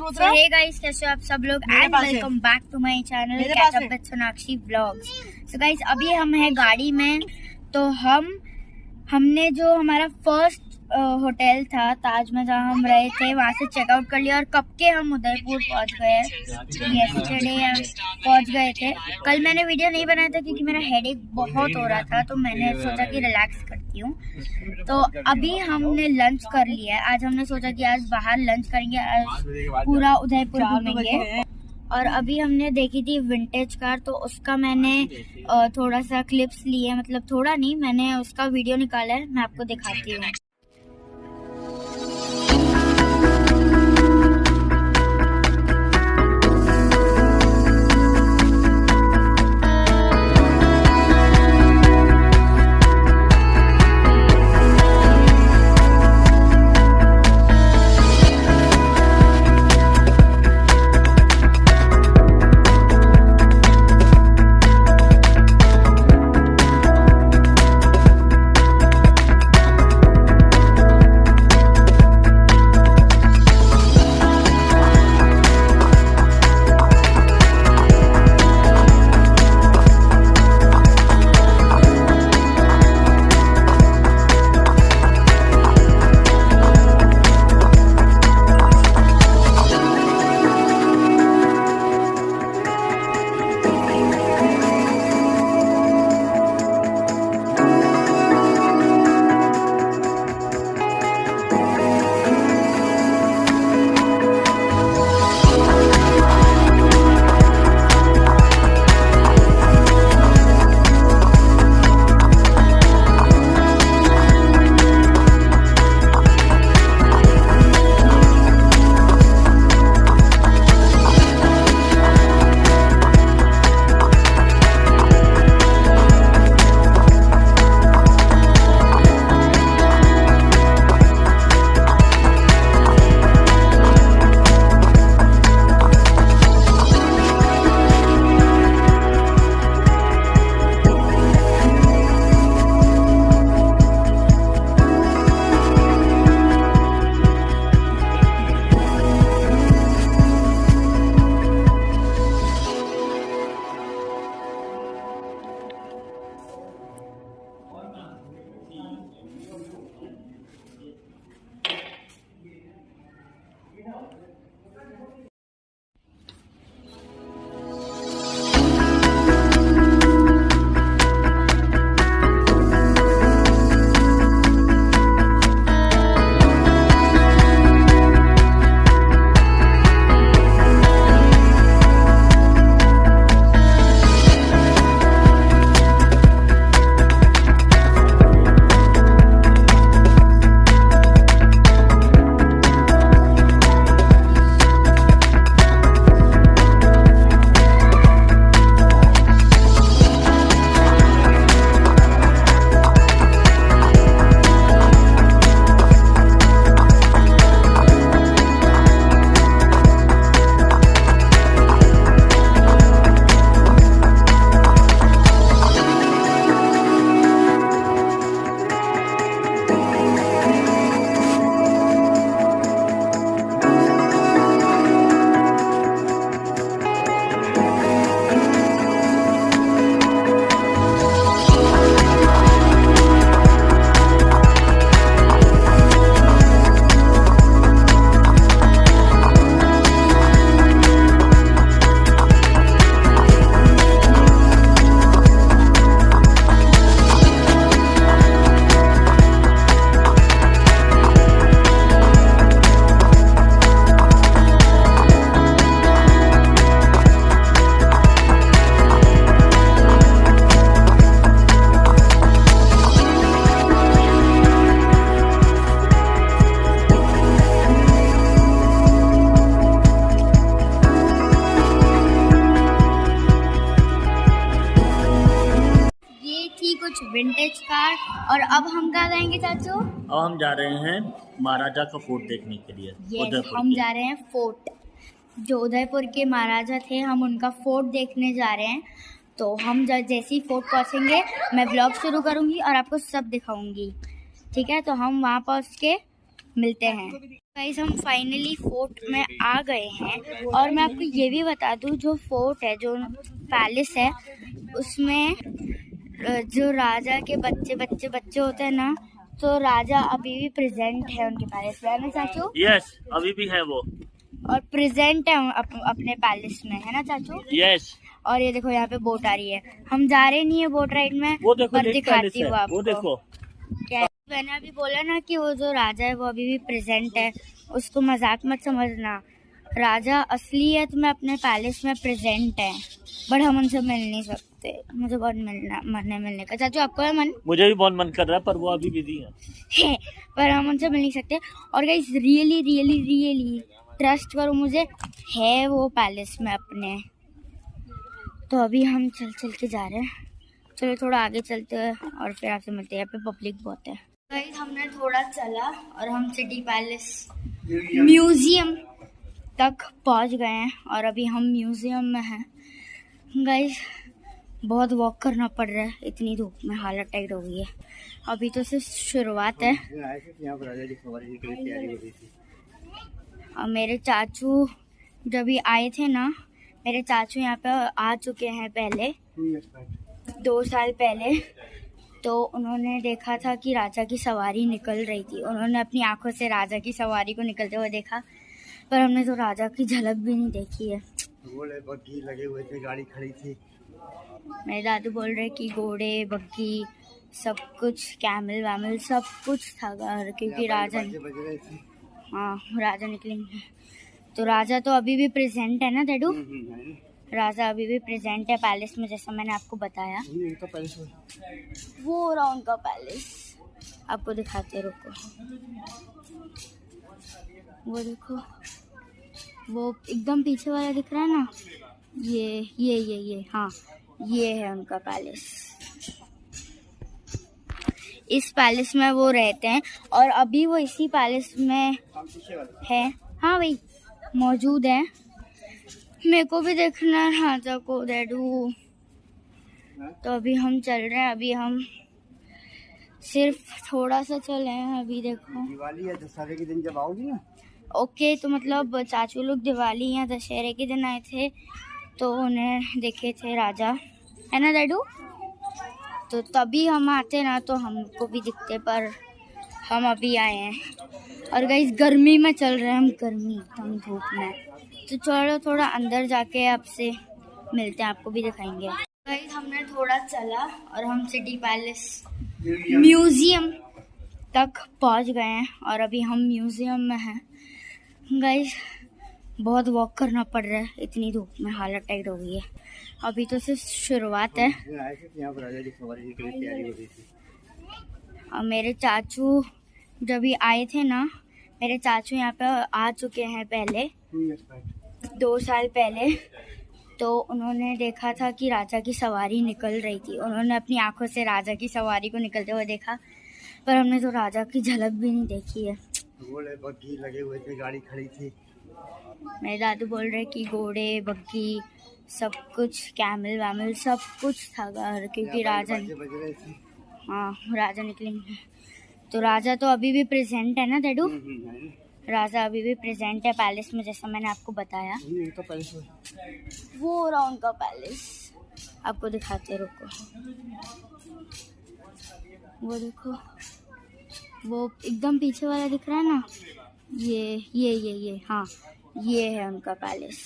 Hey guys, कैसे हो आप सब लोग and welcome back to my channel catch up with Sonakshi vlogs. So guys, अभी हम हैं गाड़ी में। तो हमने जो हमारा फर्स्ट होटल था ताज में जहाँ हम रहे थे, वहाँ से चेकआउट कर लिया और कब के हम उदयपुर पहुँच गए। येस्टरडे हम पहुँच गए थे। कल मैंने वीडियो नहीं बनाया था क्योंकि मेरा हेडेक बहुत हो रहा था, तो मैंने सोचा कि रिलैक्स करती हूँ। तो अभी हमने लंच कर लिया है। आज हमने सोचा कि आज बाहर लंच करेंगे, आज पूरा उदयपुर घूमेंगे। और अभी हमने देखी थी विंटेज कार, तो उसका मैंने थोड़ा सा क्लिप्स लिए, मतलब थोड़ा नहीं, मैंने उसका वीडियो निकाला है, मैं आपको दिखाती हूँ। Vintage car. और अब हम कहाँ जाएंगे चाचू? अब हम जा रहे हैं महाराजा का फोर्ट देखने के लिए। हम जा रहे हैं फोर्ट, जो उदयपुर के महाराजा थे, हम उनका फोर्ट देखने जा रहे हैं। तो हम जैसे ही फोर्ट पहुँचेंगे मैं ब्लॉग शुरू करूँगी और आपको सब दिखाऊंगी, ठीक है? तो हम वहाँ पहुँच के मिलते हैं। गाइस हम फाइनली फोर्ट में आ गए हैं और मैं आपको ये भी बता दूं, जो फोर्ट है, जो पैलेस है, उसमें जो राजा के बच्चे होते हैं ना, तो राजा अभी भी प्रेजेंट है उनके पैलेस में, है ना चाचू? यस, अभी भी है वो, और प्रेजेंट है अपने पैलेस में, है ना चाचू? यस। और ये देखो यहाँ पे बोट आ रही है, हम जा रहे नहीं है बोट राइड में, वो देखो, पर दिखाती हूँ आपको। वो देखो क्या मैंने अभी बोला ना कि वो जो राजा है वो अभी भी प्रेजेंट है, उसको मजाक मत समझना। राजा असलियत में अपने पैलेस में प्रेजेंट है, बट हम उनसे मिल नहीं सकते। मुझे बहुत मन है मिलने का। चाचू आपको है मन? मुझे भी बहुत मन कर रहा है, पर वो अभी बिजी है पर हम उनसे मिल नहीं सकते। और गाइस रियली ट्रस्ट करो मुझे, है वो पैलेस में अपने। तो अभी हम चल के जा रहे हैं, चलो थोड़ा आगे चलते हैं और फिर आपसे मिलते हैं। यहाँ पे पब्लिक बहुत है। गाइस हमने थोड़ा चला और हम सिटी पैलेस म्यूजियम तक पहुंच गए हैं और अभी हम म्यूजियम में हैं। गाइस बहुत वॉक करना पड़ रहा है, इतनी धूप में हालत टाइट हो गई है। अभी तो सिर्फ शुरुआत है। और मेरे चाचू जब भी आए थे ना, मेरे चाचू यहाँ पे आ चुके हैं पहले, 2 साल पहले। तो उन्होंने देखा था कि राजा की सवारी निकल रही थी, उन्होंने अपनी आंखों से राजा की सवारी को निकलते हुए देखा, पर हमने तो राजा की झलक भी नहीं देखी है। बग्घी लगे हुए थे, गाड़ी खड़ी थी। मेरे दादू बोल रहे कि घोड़े बग्घी सब कुछ, कैमल वैमल सब कुछ था, क्योंकि राजा निकलेंगे। तो राजा तो अभी भी प्रेजेंट है ना डैडू? राजा अभी भी प्रेजेंट है पैलेस में, जैसा मैंने आपको बताया। वो रहा उनका पैलेस, आपको दिखाते, रुको। वो देखो, वो एकदम पीछे वाला दिख रहा है ना, ये हाँ, ये है उनका पैलेस। इस पैलेस में वो रहते हैं और अभी वो इसी पैलेस में है। हाँ भाई मौजूद है। मेरे को भी देखना है राजा को डैडू। तो अभी हम चल रहे हैं, अभी हम सिर्फ थोड़ा सा चले हैं। अभी देखो दिवाली या दशहरे के दिन जब आओगी ना, ओके, तो मतलब चाचू लोग दिवाली या दशहरे के दिन आए थे तो उन्हें देखे थे राजा, है ना डैडू? तो तभी हम आते ना तो हमको भी दिखते, पर हम अभी आए हैं। और गाइस गर्मी में चल रहे हैं हम, गर्मी एकदम धूप में। तो चलो थोड़ा अंदर जाके आपसे मिलते हैं, आपको भी दिखाएंगे। गाइस हमने थोड़ा चला और हम सिटी पैलेस म्यूजियम तक पहुंच गए हैं और अभी हम म्यूजियम में हैं। गाइस बहुत वॉक करना पड़ रहा है, इतनी धूप में हालत टाइट हो गई है। अभी तो सिर्फ शुरुआत है। और मेरे चाचू जब भी आए थे ना, मेरे चाचू यहाँ पे आ चुके हैं पहले, 2 साल पहले। तो उन्होंने देखा था कि राजा की सवारी निकल रही थी, उन्होंने अपनी आंखों से राजा की सवारी को निकलते हुए देखा, पर हमने तो राजा की झलक भी नहीं देखी है। बग्घी लगे हुए थे, गाड़ी खड़ी थी। मेरे दादू बोल रहे कि घोड़े बग्घी सब कुछ, कैमल वैमल सब कुछ था, क्योंकि राजा निकलेंगे। तो राजा तो अभी भी प्रेजेंट है ना डैडू? राजा अभी भी प्रेजेंट है पैलेस में, जैसा मैंने आपको बताया। वो रहा उनका पैलेस, आपको दिखाते, रुको। वो देखो, वो एकदम पीछे वाला दिख रहा है ना, ये हाँ, ये है उनका पैलेस।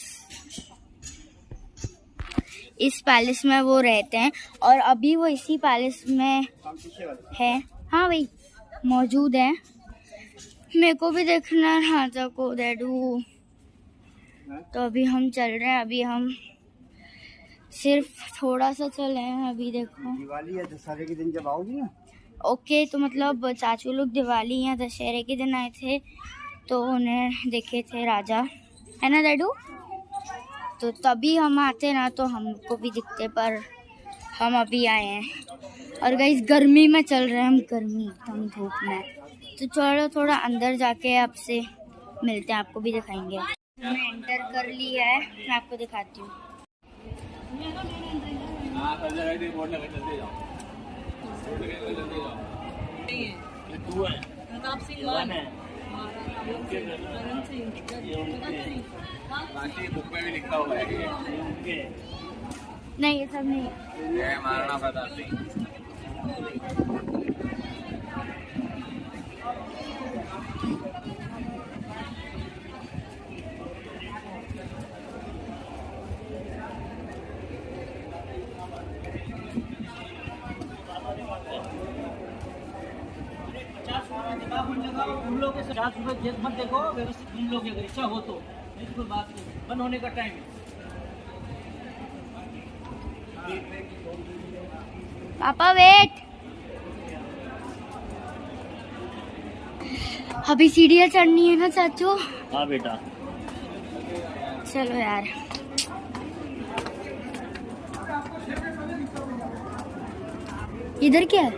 इस पैलेस में वो रहते हैं और अभी वो इसी पैलेस में है। हाँ भाई मौजूद है। मेरे को भी देखना है राजा को डैडू। तो अभी हम चल रहे हैं, अभी हम सिर्फ थोड़ा सा चले हैं। अभी देखो दिवाली या दशहरे के दिन जब आओगी ना, ओके, तो मतलब चाचू लोग दिवाली या दशहरे के दिन आए थे तो उन्हें देखे थे राजा, है ना डैडू? तो तभी हम आते ना तो हमको भी दिखते, पर हम अभी आए हैं। और गाइस गर्मी में चल रहे हैं हम, गर्मी एकदम धूप में। तो चलो थोड़ा अंदर जाके आपसे मिलते हैं, आपको भी दिखाएंगे। हमने एंटर कर लिया है, मैं आपको दिखाती हूँ। बाकी बुक में भी लिखा हुआ है नहीं ये सब नहीं। ये महाराणा प्रताप सिंह। घूम लोगे 50 रुपए जेब मत देखो, व्यवस्थित घूम लोगे अगर इच्छा हो तो, नहीं तो कोई बात नहीं। बंद होने का टाइम है। पापा वेट, अभी सीढ़ियाँ चढ़नी है ना चाचू। हाँ बेटा। चलो यार, इधर क्या है?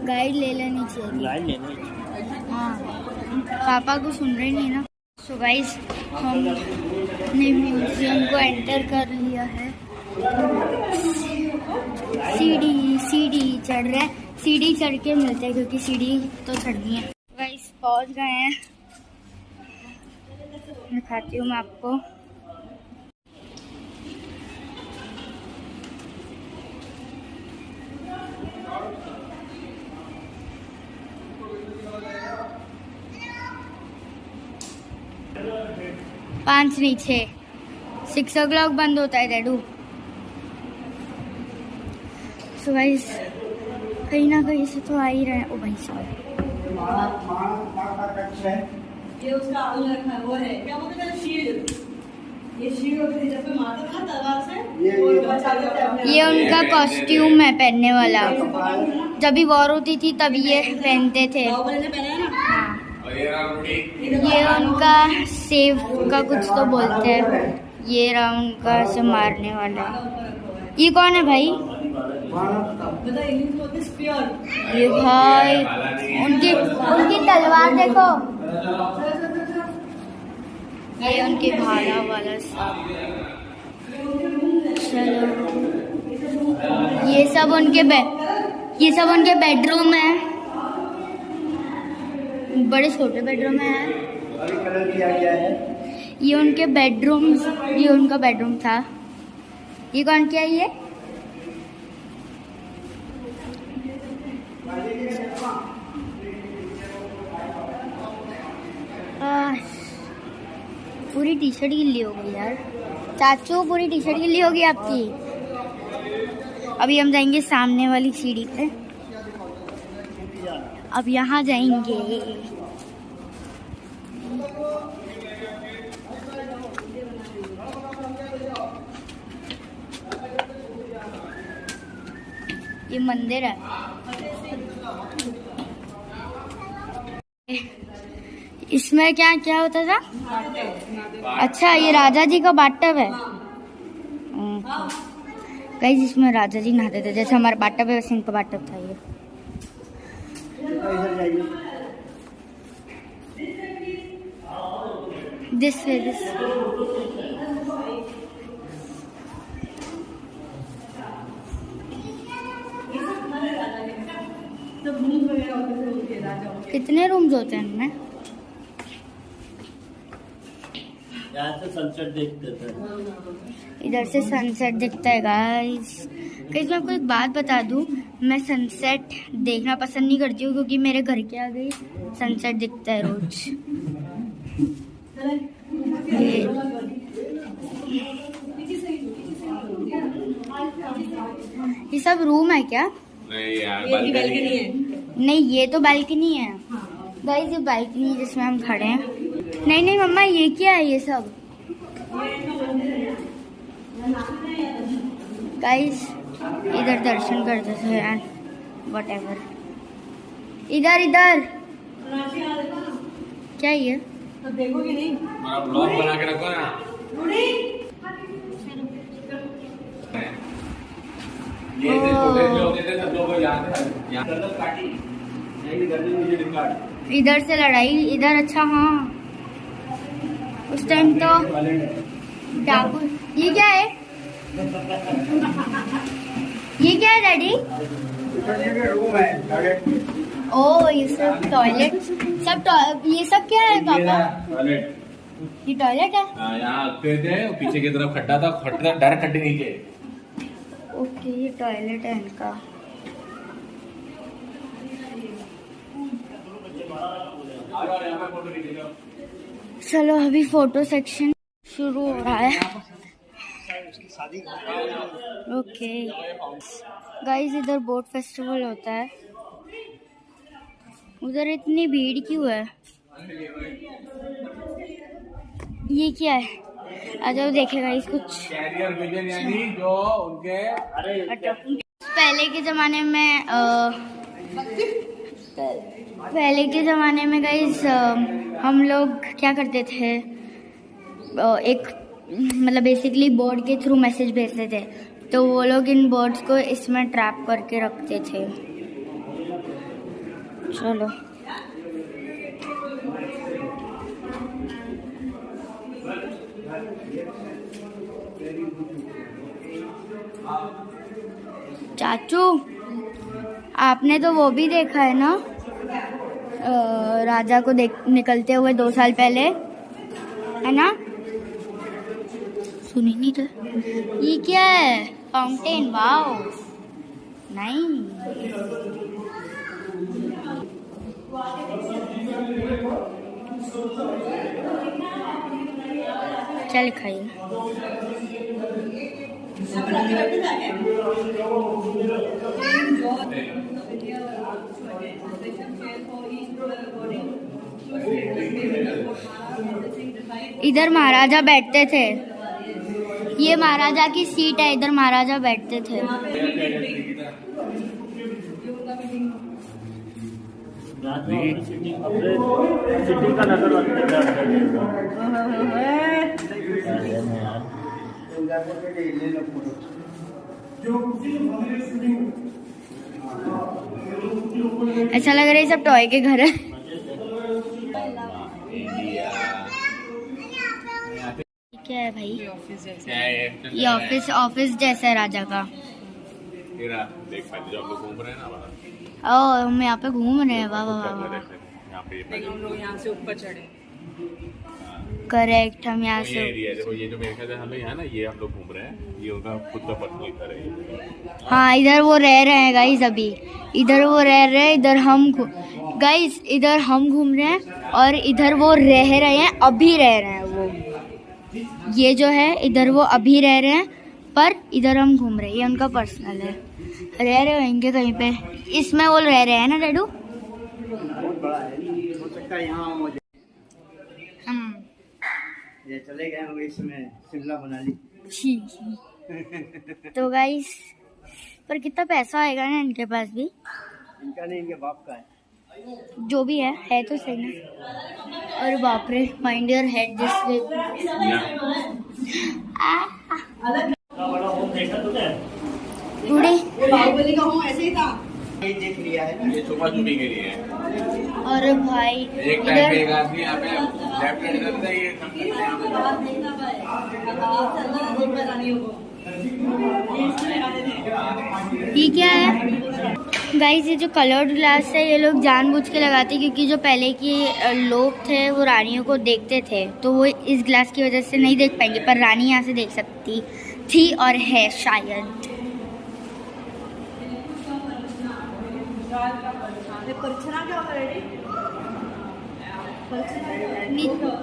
गाइड ले लेनी चाहिए। लाइन लेनी। हाँ, पापा को सुन रहे नहीं ना। सो गाइस, हमने म्यूजियम को एंटर कर लिया है। सीढ़ी चढ़ रहा है, सीढ़ी चढ़ के मिलते हैं क्योंकि सीढ़ी तो चढ़नी है। गाइस पहुंच गए हैं, दिखाती हूँ मैं आपको। पाँच नहीं 6, 6 o'clock बंद होता है डैडू। सो गाइस कहीं ना कहीं से तो आ ही रहे हैं। ओ भाई साहब, ये उसका आलू रखा है, वो है क्या बोलते हैं शील्ड। ये शील्ड होती है जब पे मारता था तलवार से, वो बचा लेते हैं अपने। ये उनका कॉस्ट्यूम है पहनने वाला। जब भी वॉर होती थी तब ये पहनते थे। बाहुबली ने पहना है ना। हाँ, ये उनका सेव का कुछ तो बोलते हैं। ये रहा उनका से मारने वाला। ये कौन है भाई? बता इंग्लिश बोलते हैं स्पीयर। ये भाई उनकी तलवार देखो। ये उनके भाला वाला सब। चलो, ये सब उनके बेडरूम है। बड़े छोटे बेडरूम है। कलर किया गया है। ये उनके बेडरूम, ये उनका बेडरूम था। ये कौन क्या है ये? पूरी टी शर्ट गिल्ली हो गई यार। चाचू पूरी टी शर्ट गिल्ली होगी आपकी। अभी हम जाएंगे सामने वाली सीढ़ी पे। अब यहाँ जाएंगे। ये मंदिर है। इसमें क्या क्या होता था? अच्छा, ये राजा जी का बाथटब है। गाइस, इसमें राजा जी नहाते थे, जैसे हमारा बाथटब है वैसे इनका बाथटब था ये। दिस है दिस। कितने रूम्स होते हैं इनमें? यहाँ से सनसेट देखते थे। इधर से सनसेट दिखता है गाइस। गाइस मैं आपको एक बात बता दूं, मैं सनसेट देखना पसंद नहीं करती हूँ क्योंकि मेरे घर के आगे सनसेट दिखता है रोज। ये सब रूम है क्या? नहीं यार, ये बालकनी है। नहीं, ये तो बालकनी है गाइस। ये बालकनी है जिसमें हम खड़े हैं। नहीं नहीं मम्मा, ये क्या है ये सब? गाइस इधर दर्शन करते थे एंड व्हाटएवर। इधर इधर क्या ये? तो देखोगे नहीं? हमारा ब्लॉग बना के रखो ना। ये छोटे जो होते थे सब लोग याद है। इधर से लड़ाई इधर। अच्छा हाँ, उस टाइम तो डाकू। ये क्या है? ये क्या है डैडी? रूम है। ओ ये सब टॉयलेट ये सब क्या है पापा? टॉयलेट। ये टॉयलेट है? हाँ, यहाँ थे पीछे की तरफ खड्डा था, डायरेक्ट खड्डे नीचे। ओके, ये टॉयलेट है इनका। चलो अभी फोटो सेक्शन शुरू हो रहा है। ओके गाइस, इधर बोट फेस्टिवल होता है। उधर इतनी भीड़ क्यों है? ये क्या है? अच्छा देखेगा इस कुछ कैरियर विजन, यानी जो उनके पहले के ज़माने में गाइस हम लोग क्या करते थे, एक मतलब बेसिकली बोर्ड के थ्रू मैसेज भेजते थे, तो वो लोग इन बोर्ड्स को इसमें ट्रैप करके रखते थे। चलो चाचू, आपने तो वो भी देखा है ना, राजा को निकलते हुए 2 साल पहले, है ना? सुनी नहीं तो। ये क्या है? फाउंटेन। वाओ, नहीं चल खाइए। इधर महाराजा बैठते थे, ये महाराजा की सीट है, इधर महाराजा बैठते थे। सिटी का नजर ऐसा लग रहा है सब टॉय के घर है। क्या है भाई? ये ऑफिस जैसा है राजा का। देख पाते जो आप लोग घूम रहे हैं ना, ओ हम यहाँ पे घूम रहे हैं। वाह वाह वाह, यहाँ पे हम लोग यहाँ से ऊपर चढ़े। करेक्ट, हम यहाँ से। एरिया देखो, ये जो मेरे ख्याल से हम लोग यहाँ ना, ये हम लोग घूम रहे हैं, ये उनका खुद का पर्सनल घर है। हाँ, इधर वो रह रहे हैं गाइस, अभी इधर वो रह रहे हैं, इधर हम गाइस इधर हम घूम रहे हैं और इधर वो रह रहे हैं, अभी रह रहे हैं वो। ये जो है इधर वो अभी रह रहे हैं, पर इधर हम घूम रहे हैं, ये उनका पर्सनल है। रह रहे होंगे कहीं पे, इसमें वो रह रहे हैं ना डैडू? बहुत बड़ा है, हो सकता है यहाँ हो जाए। ये चले गए हम इसमें शिमला मनाली। तो गाइस, पर कितना पैसा आएगा ना इनके पास भी। इनका नहीं, इनके बाप का है। जो भी है तो सही ना। और बाप रे, mind your head this way. बूढ़े बाहुबली का हूँ, ऐसे ही था। ये देख लिया है ना, ये छुपा छुपी के लिए है। और भाई एक टाइम पे एक आदमी यहाँ पे लेफ्ट हैंड करता है, ये काम करते हैं। बात नहीं था भाई, बात चल रहा है रानियों को। ये क्या है गाइस? ये जो कलर्ड ग्लास है ये लोग जानबूझ के लगाते, क्योंकि जो पहले के लोग थे वो रानियों को देखते थे, तो वो इस ग्लास की वजह से नहीं देख पाएंगे, पर रानी यहाँ से देख सकती थी और है शायद।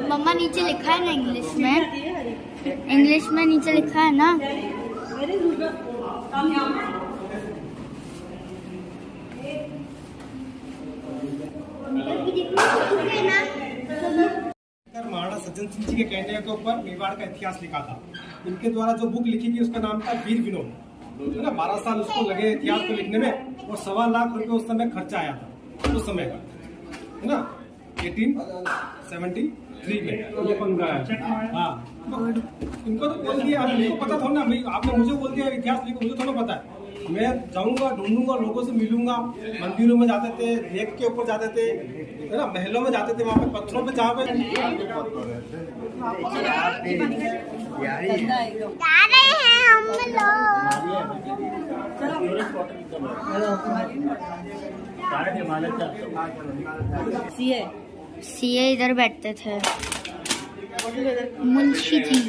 मम्मा नीचे लिखा है ना इंग्लिश में नीचे लिखा है ना। महाराणा सज्जन सिंह जी के कहने के ऊपर मेवाड़ का इतिहास लिखा था। इनके द्वारा जो बुक लिखी गई उसका नाम था वीर विनोद, है ना। 12 साल उसको लगे इतिहास को लिखने में, और 1.25 लाख रुपए उस समय खर्चा आया था, उस समय का, है ना, 1873 में ये पंगा है। हाँ, इनको तो बोल दिया, मुझे पता था ना, आपने मुझे बोल दिया इतिहास लिखो, मुझे थोड़ा पता है। मैं जाऊंगा, ढूंढूंगा, लोगों से मिलूंगा, मंदिरों में जाते थे, लेक के ऊपर जाते थे, है ना, महलों में जाते थे, वहाँ पे पत्थरों पे जहाँ पे सी है सीए इधर बैठते थे, मुंशी जी।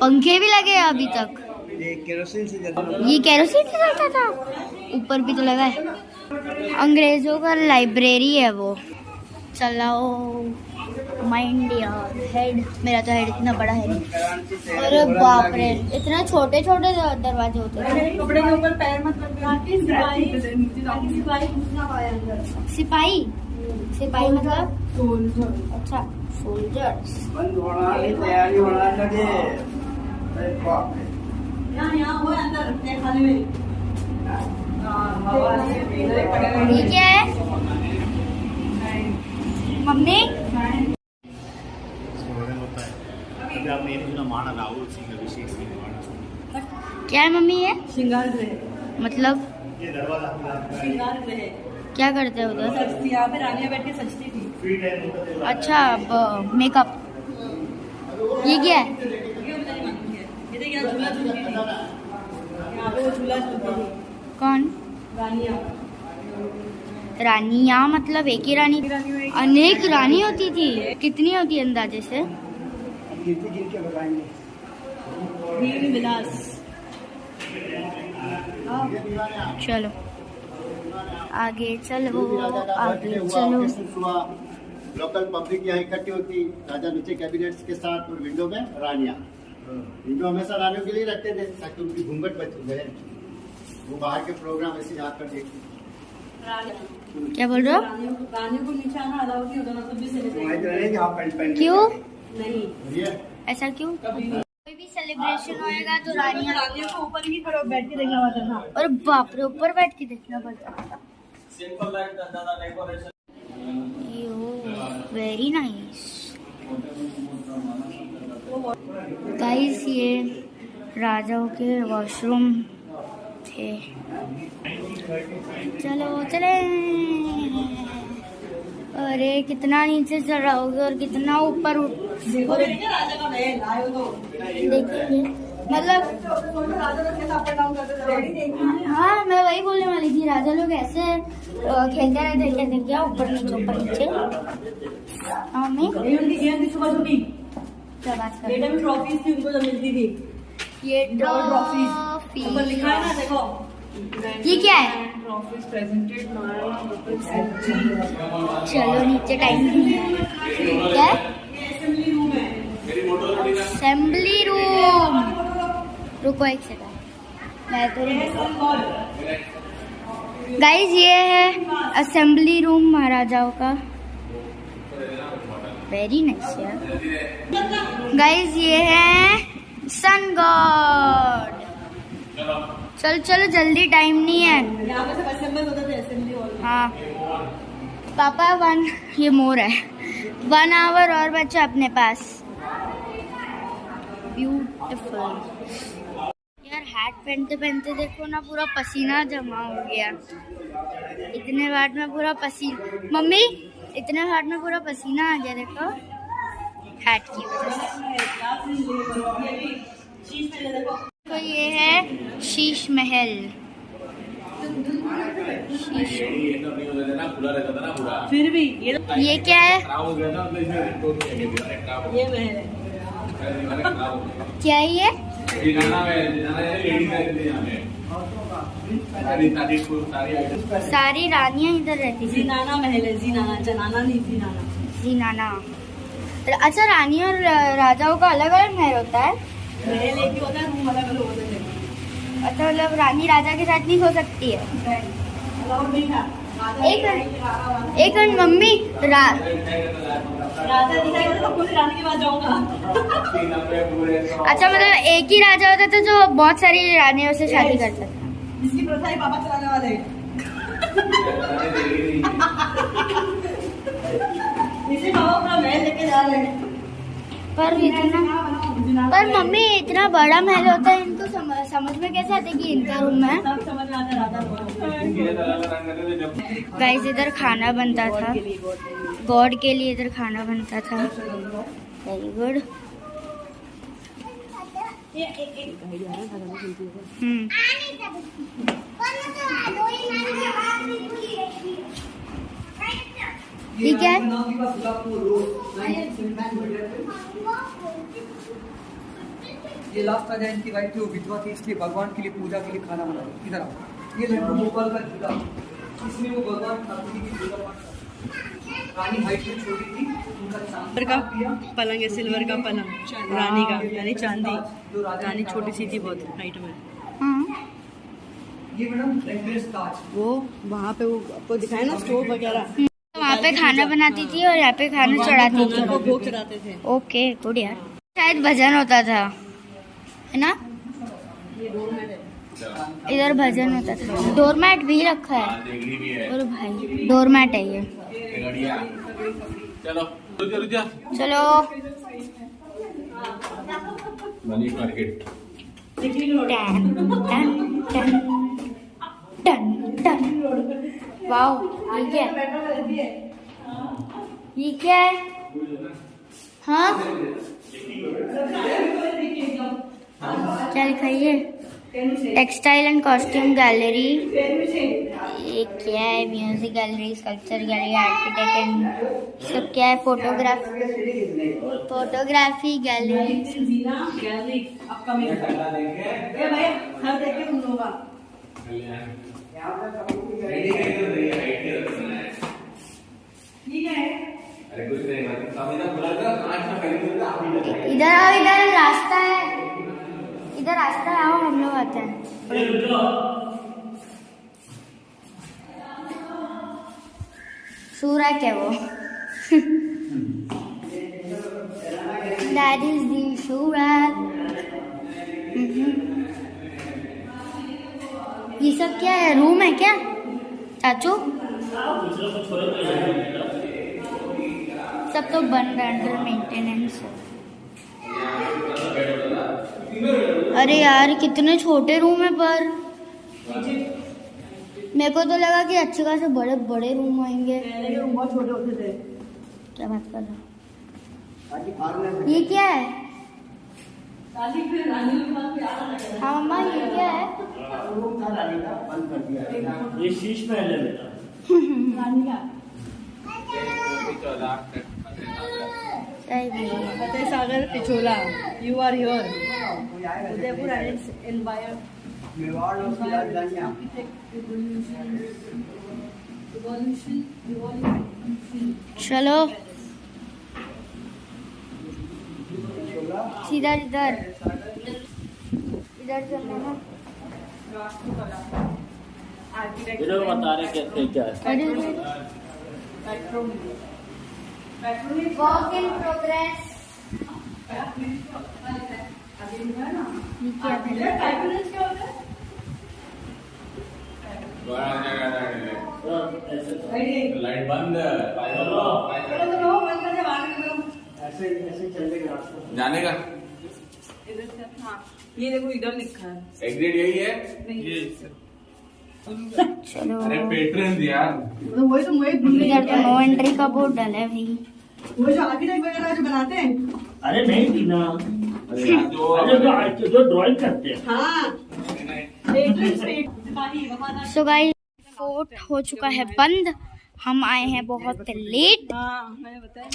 पंखे भी लगे हैं अभी तक। ये केरोसिन से जलता ये केरोसिन से चलता था, ऊपर भी तो लगा है। अंग्रेजों का लाइब्रेरी है वो। चलाओ माइंड योर हेड। मेरा तो हेड इतना बड़ा है नहीं। अरे बाप रे, इतना छोटे छोटे दरवाजे होते हैं। कपड़े के ऊपर पैर मत रखना। सिपाही घुसना पाए अंदर। सिपाही, सिपाही मतलब अच्छा सोल्जर्स। बंद होना नहीं, तैयारी होना लगे। अरे बाप रे। यहाँ वो है अंदर रखते हैं खाने में। ये क्या है मम्मी? होता है। अभी आपने ये सुना माना राहुल सिंह, अभिषेक सिंह माना। क्या है मम्मी ये? श्रृंगार गृह। मतलब ये दरवाजा श्रृंगार गृह। क्या करते हैं उधर? सजती, यहाँ पे रानियां बैठ के सजती थी। फ्री टाइम होता था। अच्छा मेकअप। ये क्या है? ये मुझे नहीं मालूम है। ये देख यहाँ झूला झूलती थी। यहाँ पे वो झूला झूलती थी कौन? रानियां। रानियाँ मतलब एक ही रानी? अनेक रानी होती थी। कितनी होती है अंदाजे से? गिनती गिन के बताएंगे। वीर विलास। चलो आगे चलो, आगे चलो। लोकल पब्लिक यहाँ इकट्ठी होती, राजा नीचे कैबिनेट्स के साथ और विंडो में रानियाँ। विंडो हमेशा रानियों के लिए रखते थे ताकि उनकी घूंघट बच जाए, वो बाहर के प्रोग्राम ऐसे आकर देखते। क्या बोल रहे हो? रानियों को नीचे आना अलाउ नहीं होता, मतलब भी वहीं तो रहेंगे, आप पैंट पहन के। क्यों नहीं। ऐसा क्यों? कोई भी सेलिब्रेशन होएगा तो रानियाँ। रानियों को ऊपर ही खड़े बैठ के देखना पड़ता था। और बाप रे, ऊपर बैठ के देखना पड़ता। Very nice guys. ये राजाओं के वॉशरूम थे। चलो चले। अरे कितना नीचे चढ़ रहा होगा और कितना ऊपर देखो राजा का महल आए हो तो देखिए, मतलब राजा लोग कैसे अप एंड डाउन करते थे। हाँ मैं वही बोलने वाली थी, राजा लोग ऐसे खेलते रहते थे क्या, ऊपर नीचे। हाँ मम्मी ये उनकी गेम थी सुबह छुट्टी। क्या बात कर ये रहे टाइम ट्रॉफीज थी उनको जब मिलती थी। हो? ये ट्रॉफीज ऊपर लिखा है ना, देखो। ये क्या है? ट्रॉफीज प्रेजेंटेड चलो नीचे टाइम क्या है? असेंबली रूम है। Assembly room. रुको एक सेकंड, मैं तो गाइस ये है असेंबली रूम महाराजाओं का। वेरी नाइस यार। गाइस ये है सन गॉड। चलो चलो जल्दी, टाइम नहीं है। यहाँ पे सब असेंबल होते थे असेंबली हॉल में। हाँ पापा ये मोर है। 1 आवर और बच्चा अपने पास। ब्यूटीफुल यार। हैट पहनते पहनते देखो ना पूरा पसीना जमा हो गया। इतने वाट में पूरा पसीना, मम्मी इतने वाट में पूरा पसीना आ गया देखो हैट की वजह से। तो ये है शीश महल। फिर भी ये क्या है? ये महल है। क्या है ये? सारी रानियां इधर रहती थी। जीनाना महल है। जीनाना, जनाना नहीं, जीनाना। जीनाना। अच्छा रानी और राजाओं का अलग अलग महल होता है? महल एक ही होता है, रूम अलग अलग होते थे। अच्छा मतलब रानी राजा के साथ नहीं हो सकती है? अलाउड नहीं था। एक मिनट मम्मी राजा दिखाई तो पूरी रानी के पास जाऊंगा। अच्छा मतलब एक ही राजा होता था जो बहुत सारी रानियों से शादी करता था। जिसकी प्रथा ही पापा चलाने वाले हैं। इसे पापा अपना महल लेके जा रहे हैं। पर मम्मी इतना बड़ा महल होता है, इनको समझ में कैसे आता है कि इनका रूम है? सब समझ में आता है राजा को। गाइस इधर खाना बनता था, गॉड के लिए इधर खाना बनता था। Very good. ठीक है। ये लास्ट राजा इनकी वाइफ थी, वो विधवा थी, इसलिए भगवान के लिए पूजा के लिए खाना बना इधर आओ। ये लड्डू गोपाल का झूला, इसमें वो भगवान ठाकुर जी की पूजा पाठ करते। रानी हाइट में छोटी थी, उनका सिल्वर का पलंग है, सिल्वर का पलंग रानी का, यानी चांदी। रानी छोटी सी थी बहुत हाइट में। ये मैडम एम्प्रेस ताज, वो वहाँ पे वो आपको दिखाया ना स्टोव वगैरह, वहाँ पे खाना बनाती थी और यहाँ पे खाना चढ़ाती थी। वो भोग चढ़ाते थे। ओके गुड यार। शायद भजन होता था, है ना? इधर भजन होता था। डोरमैट भी रखा है। देगड़ी भी है। और भाई डोरमैट है ये। चलो रुक जा चलो मनी मार्केट। टन टन टन टन टन। वाओ ये क्या है? ये क्या है? हाँ क्या लिखा है ये? Textile and costume gallery. ये क्या है? Music gallery, sculpture gallery, architect and सब क्या है? Photography gallery. इधर आओ, इधर रास्ता है, इधर रास्ता है, आओ हम लोग आते हैं। सो रहा है क्या वो? That is the Surat। ये सब क्या है? रूम है क्या चाचू? सब तो बन रहा है, अंडर मेंटेनेंस। अरे यार कितने छोटे रूम है, पर मेरे को तो लगा कि अच्छे खासे बड़े बड़े रूम होंगे। रूम बहुत छोटे होते थे। क्या बात कर रहा? ये क्या है? हाँ मम्मा ये क्या है? ये शीश महल है बेटा। रानी का Fateh Sagar Pichola. You are here. Udaipur empire. Mewar और उसकी राजधानियाँ। चलो सीधा इधर इधर चलना ना। इधर बता रहे कैसे क्या है। Work in progress. लाइट बंद। ऐसे ऐसे चलेगा रास्ता। जाने का ये देखो इधर लिखा है। एग्जिट यही है। चलो अरे पेट्रन यार। तो वही तो इधर तो नो एंट्री का बोर्ड डाला है भाई। वो जो आर्किटेक्ट वगैरह जो बनाते हैं। अरे नहीं थी ना। अरे यार जो ड्राइंग करते हैं। हाँ सो गाइस फोर्ट हो चुका है बंद। हम आए हैं बहुत लेट। हाँ मैंने बताया,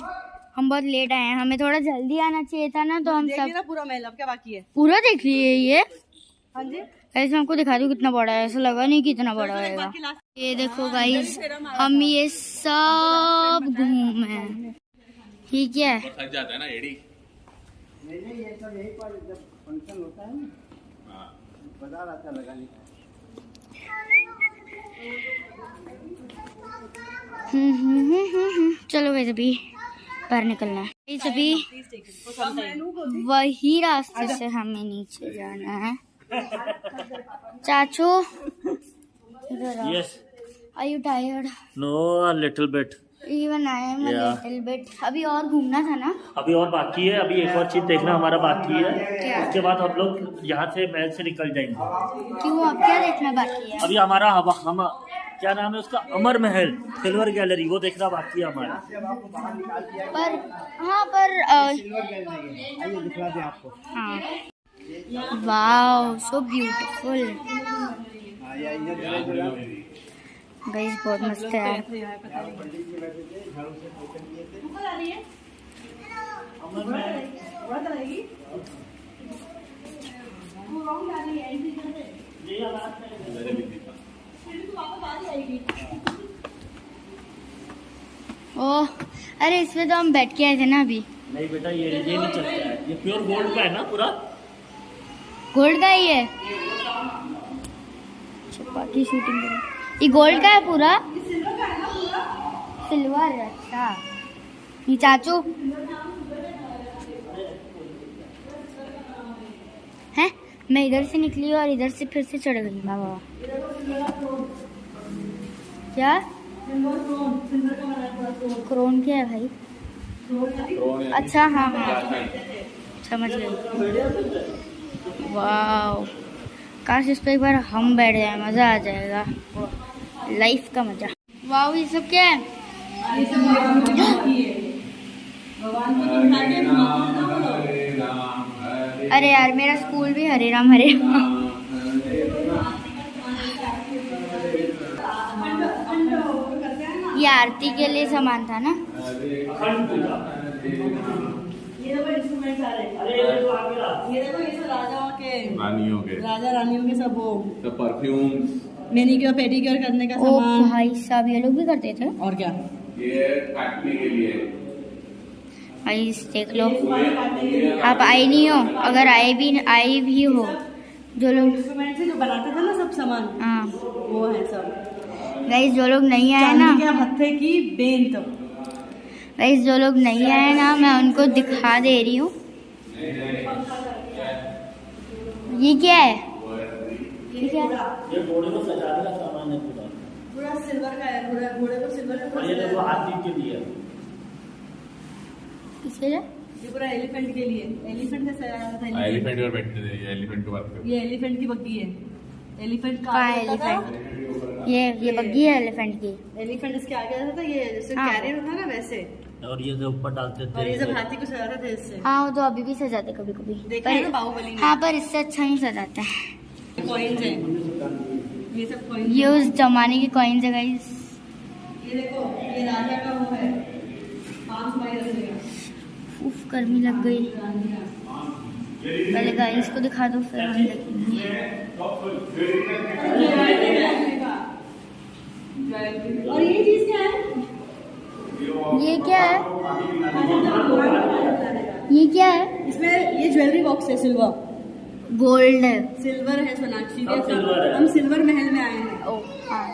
हम बहुत लेट आए हैं, हमें थोड़ा जल्दी आना चाहिए था ना। तो हम देख सब लिया पूरा महल, अब क्या बाकी है? पूरा देख लिए ये। हाँ जी ऐसे हमको दिखा दूं कितना बड़ा है, ऐसा लगा नहीं कितना बड़ा होगा। ये देखो गाइस हम ये सब घूमे। ठीक है थक जाता है ना एडी। नहीं ये सब यही पर जब फंक्शन होता है ना बाजार आता लगाने का। चलो वैसे भी बाहर निकलना है। सभी वही रास्ते से हमें नीचे जाना है। चाचू Yes. Are you tired? No, a little bit. Even I am little bit. अभी और घूमना था ना? अभी और बाकी है, अभी एक और चीज देखना हमारा बाकी है। क्या? उसके बाद हम लोग यहाँ से महल से निकल जाएंगे। क्यों, अब क्या देखना बाकी है? अभी हमारा हम क्या नाम है उसका, अमर महल सिल्वर गैलरी, वो देखना बाकी है हमारा। पर हाँ पर आइए दिखला दें आपको। हाँ वाओ सो ब्यूटीफुल। गाइस बहुत मस्त है यार। ऊपर आ रही है बड़ा रहेगी वो रॉन्ग आ रही है ऐसी जगह ये बात है फिर तो वापस आ जाएगी। ओह अरे इसमें तो हम बैठ के आए थे ना अभी। नहीं बेटा ये नहीं चलता है, ये प्योर गोल्ड का है ना पूरा। गोल्ड का ही है। छुपा की शूटिंग करें। ये गोल्ड का है पूरा। सिल्वर अच्छा। ये चाचू हैं मैं इधर से निकली और इधर से फिर से चढ़ गई। वाह वाह क्या क्रोन क्या है भाई? अच्छा हाँ हाँ समझ गई। वाह काश इस पे एक बार हम बैठ जाए, मज़ा आ जाएगा, लाइफ का मजा। वाह ये सब क्या है? अरे यार मेरा स्कूल भी हरे राम हरे राम। ये आरती के लिए सामान था ना। ये देखो इंस्ट्रूमेंट्स आ रहे हैं। ये देखो ये सब राजाओं के रानियों के राजा रानियों के सब वो सब परफ्यूम, मैनिक्योर पेडिक्योर करने का ओ सामान। भाई साहब ये लोग भी करते थे। और क्या ये काटने के लिए। भाई देख लो आप आए नहीं हो, अगर आए भी हो जो लोग इंस्ट्रूमेंट से जो बनाते थे ना सब सामान हाँ वो है सब। गाइस जो लोग नहीं आए ना, चांदी के हत्थे की बेंत। गाइस जो लोग नहीं आए ना मैं उनको दिखा दे रही हूँ। ये क्या है? ये क्या है? ये घोड़े को सजाने का सामान है पूरा। पूरा सिल्वर का है, पूरा घोड़े को सिल्वर का और ये देखो हाथी के लिए। किसके लिए? ये पूरा एलिफेंट के लिए, एलिफेंट का सजाया था। एलिफेंट पर बैठते थे, ये एलिफेंट के बात कर। ये एलिफेंट की बग्गी है। एलिफेंट का कहाँ आगे होता था। एलिफेंट? ये बग्गी है एलिफेंट की। एलिफेंट इसके आगे रहता था, ये जैसे हाँ। कैरियर होता है ना वैसे। और ये जो ऊपर डालते थे। और ये सब हाथी को सजाते थे इससे। हाँ वो तो अभी भी सजाते कभी कभी। देखा है ना बाहुबली में? हाँ पर इससे अच्छा नहीं सजाता है। कॉइन्स हैं, ये सब कॉइन्स। ये उस जमाने के कॉइन्स है गाइस। ये देखो ये राजा का वो है, 5 भाई रखने का। उफ गर्मी लग गई। पहले गाइस को दिखा दो फिर हम देखेंगे। और ये चीज क्या है? ये क्या है? ये क्या है? इसमें ये ज्वेलरी बॉक्स है, सिल्वर गोल्ड है। सिल्वर है सोनाक्षी सब के। सिल्वर है। हम सिल्वर महल में आए हैं। ओ हाँ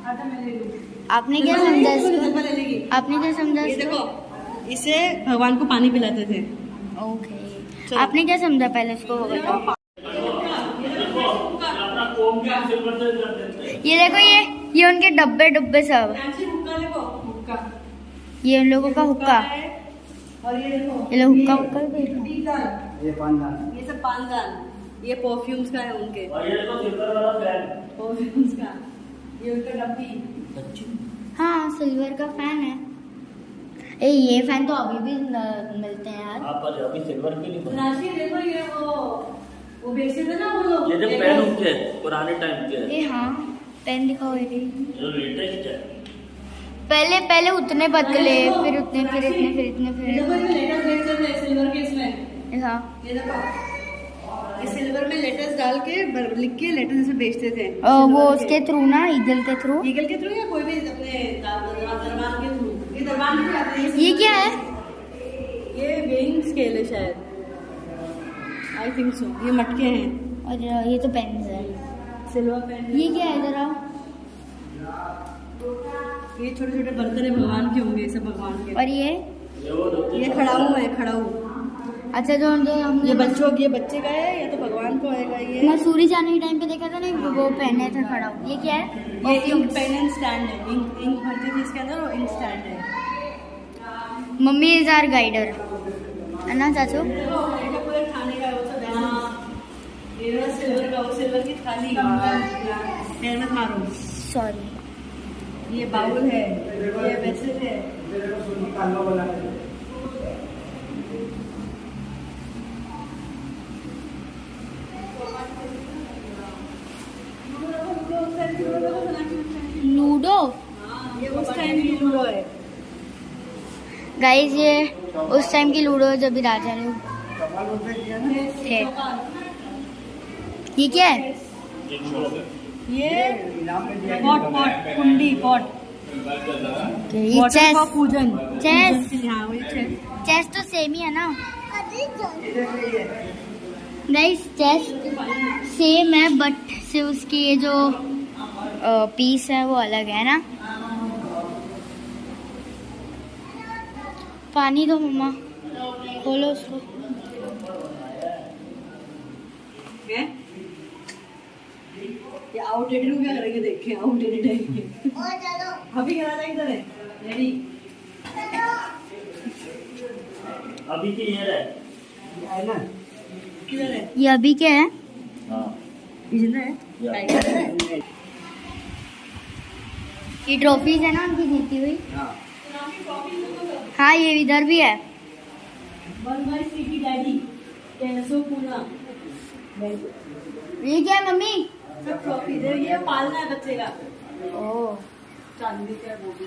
आटा मैं ले लूं। आपने क्या समझा सिल्वर इसको? ले लेगी। आपने क्या समझा ये इसको? देखो इसे भगवान को पानी पिलाते थे। ओके आपने क्या समझा पहले इसको वो बताओ। ये देखो ये उनके डब्बे सब। हुक्का देखो, हुक्का। ये उन लोगों का हुक्का। और ये देखो ये लोग हुक्का भी बेच रहे हैं। पीतल, ये पानदान। ये सब पानदान, ये परफ्यूम्स का है उनके। और ये देखो सिल्वर वाला फैन। परफ्यूम्स का, ये उनका डब्बी। हाँ सिल्वर का फैन है। ये फैन तो अभी भी मिलते हैं यार। हाँ पर अभी सिल्वर के लिए बना। राशि देखो ये वो बेचते थे ना वो लोग। ये जो पेन उनके पुराने टाइम के ये हाँ पेन दिखाओ ये। जो लेटेस्ट है। पहले उतने पतले फिर उतने फिर इतने फिर इतने देखो फिर इसमें लेटर्स बेचते थे सिल्वर के इसमें। हाँ ये देखो ये सिल्वर में लेटर्स डाल के लिख के लेटर्स से बेचते थे। वो उसके थ्रू ना ईगल के थ्रू। ईगल के थ्रू या कोई भी अपने दरबार के थ्रू। ये दरबार में आते हैं। ये क्या है? ये वेइंग स्केल है शायद, आई थिंक सो। ये मटके हैं और ये तो पेन है। Silver pen. ये क्या है इधर आओ? ये छोटे छोटे बर्तन है भगवान के होंगे, सब भगवान के। और ये खड़ाऊ है, खड़ाऊ। अच्छा जो हम ये बच्चे का है या तो भगवान को आएगा। ये मसूरी जाने के टाइम पे देखा था ना वो पहने था खड़ा हूँ। ये क्या है? ये इंक पेन एंड स्टैंड है। इंक भरते थे इसके अंदर और इंक स्टैंड है। मम्मी इज आवर गाइडर है ना चाचू? पूरे खाने का वो सब है। ये सिल्वर का, वो सिल्वर की थाली। पैर मत मारो। सॉरी। ये बाउल है, ये वेसल है। लूडो। ये उस टाइम की लूडो है। गाइस ये उस टाइम की लूडो जब भी राजा लोग थे। ये क्या है? ये पॉट कुंडी पॉट। ये चेस। पूजन चेस। हाँ वही चेस। चेस तो सेम ही है ना गाइस, चेस सेम है बट से उसकी ये जो पीस है वो अलग है ना। पानी दो मम्मा, खोलो उसको। ये आउटडेटेड को क्या करेंगे, देखें आउटडेटेड है ये। अभी क्या राजा इधर है रेडी। अभी की ये है ना, किधर है? ये अभी क्या है? इधर है टाइगर है। ये ट्रॉफीज है ना उनकी जीती हुई। हाँ ये इधर भी है। बंगाई सिटी डैडी कैसो पूना। ये क्या है मम्मी? सब ट्रॉफी है, ये पालना है बच्चे का। ओह चांदी का वो भी।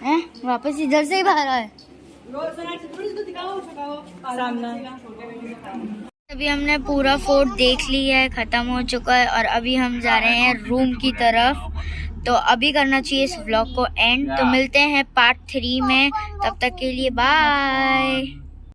हैं? वापस इधर से ही बाहर आए। अभी हमने पूरा फोर्ट देख लिया है, खत्म हो चुका है और अभी हम जा रहे हैं रूम की तरफ। तो अभी करना चाहिए इस व्लॉग को एंड। तो मिलते हैं पार्ट 3 में, तब तक के लिए बाय।